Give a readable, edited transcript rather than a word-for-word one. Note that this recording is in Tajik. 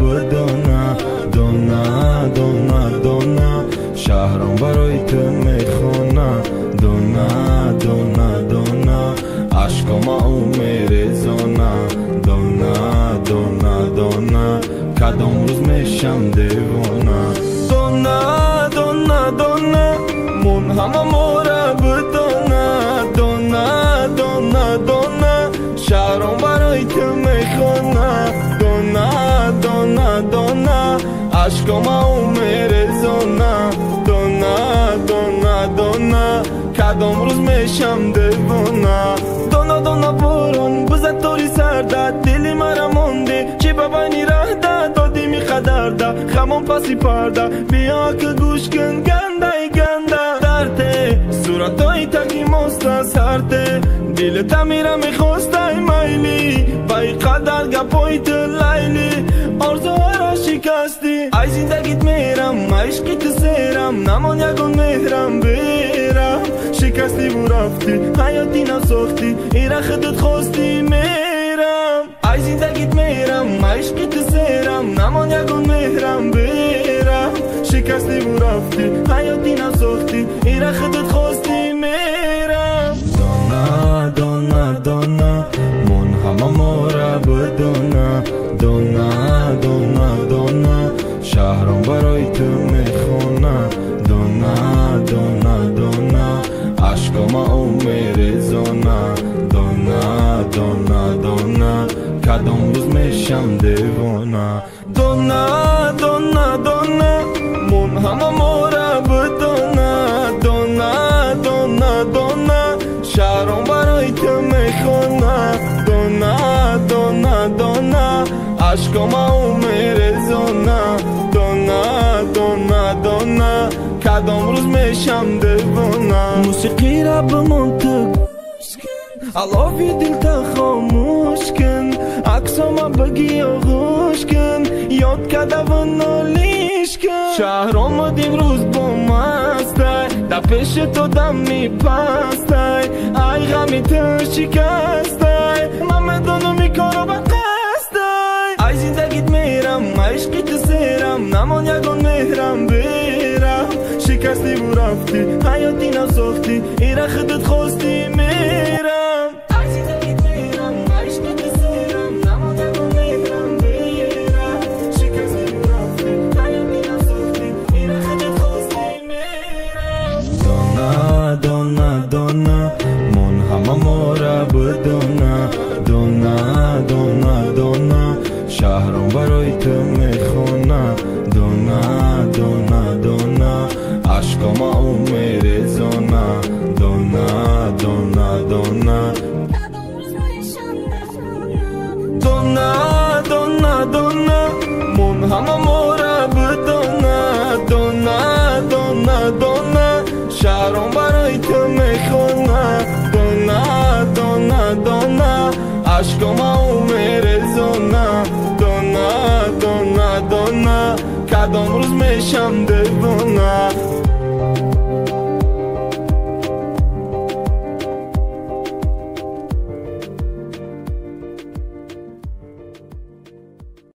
بدانا دانا دانا دانا شهرم برای تو میخونا دانا دانا دانا عشقم او میرزانا دانا دانا دانا کدام روز میشم دیوانا دانا دانا دانا من همه مورا بدانا دانا دانا دانا شهرم برای تو میخونا دانا دانا دانا عشقم او میرزانا دانا دانا دانا کدام روز میشم دیوانا دانا دانا باران بزد تاری سرده دلی مرا مانده چی ببینی رهده دادی می خدرده خمان پسی پرده بیا که گوش کن گنده گنده درده صورتای تکی ماسته سرده دل تمیره میخواسته میلی بای قدر گپای تو لیلی آرزوها را شکستی ای زندگیت میرم عشقی تو سیرم نمان یکون مهرم بیرم شکستی و رفتی حیاتی نساختی ایره خودت خواستی میرم ای زندگیت میرم عشقی تو سیرم نمان یکون مهرم بیرم شکستی و رفتی حیاتی نساختی ایره خودت خواستی میرم دانا دانا دانا من همه مورا بدانا دانا دانا دانا شهرم برای تو میخونا دانا دانا دانا عشقم او میرزانا دانا دانا دانا کدام روز میشم دیوانا دانا دانا دانا من همه مورا بدانا دانا دانا دانا شهرم برای تو میخونا دانا دانا دانا عشقم او میرزانا دانا دانا دانا کدام روز میشم دیوانا موسیقی را به منطق علافی دل تا خاموش کن عکسام بگی آغوش کن یاد کده و نالیش کن شهر آمدیم روز با مسته در پیش تو دم میپسته ای غمی تو شکسته من میدانم میکارو به قسته ای زندگیت میرم عشقی تو سیرم نمان یکون مهرم بیرم شکستی و رفتی حیاتی نساختی ایره خودت خواستی میرم ای زندگیت میرم عشقی تو سیرم نمان یکون مهرم بیرم شکستی و رفتی حیاتی نساختی ایره خودت خواستی میرم دانا دانا دانا من همه مورا بدانا دانا دانا دانا شهرم برای تو میخونا دانا دانا دانا عشقم او میرزانا دانا دانا دانا دانا دانا دانا من همه مورا بدانا دانا دانا دانا شهرم برای تو میخونا دانا دانا دانا عشقم او میرزانا دانا دانا دانا کدام روز میشم دیوانا